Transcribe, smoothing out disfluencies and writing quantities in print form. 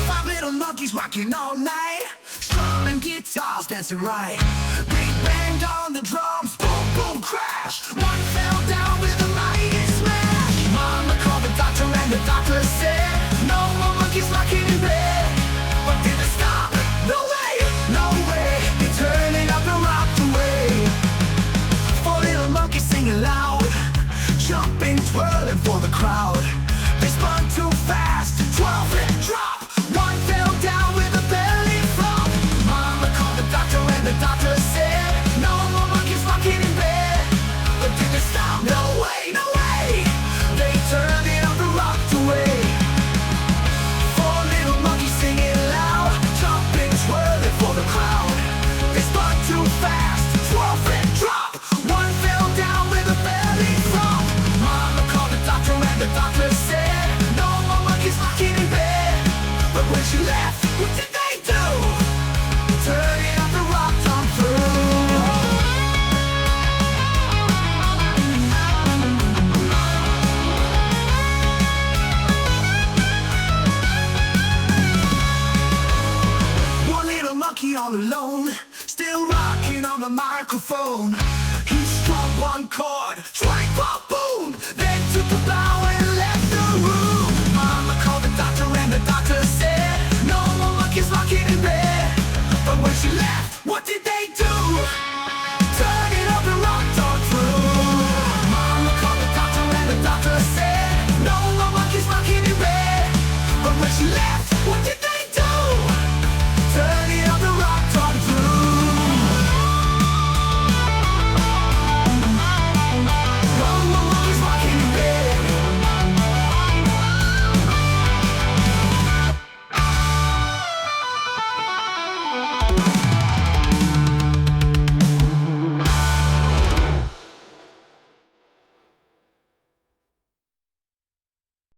Five little monkeys rocking all night, strumming guitars, dancing right. Big band on the drums, boom, boom, crash. One fell down with a mighty smash. Mama called the doctor and the doctor said, no more monkeys rocking in bed. But did it stop? No way, no way. They turned it up and rocked away. Four little monkeys singing loud, jumping, twirling for the crowd. They spun too fast, 12 and drop. One fell down with a belly flop. Mama called the doctor and the doctor said, no more monkeys rocking in bed. But did they stop? No way, no way. They turned it up and rocked away. Four little monkeys singing loud, jumping, twirling for the crowd. They spun too fast, 12 and drop. One fell down with a belly flop. Mama called the doctor and the doctor said, no more monkeys rocking in bed. But when she left, what did they do? Turn it up and rocked on through. One little monkey all alone, still rocking on the microphone. He strummed one chord, twang, pop, boom, then took a bow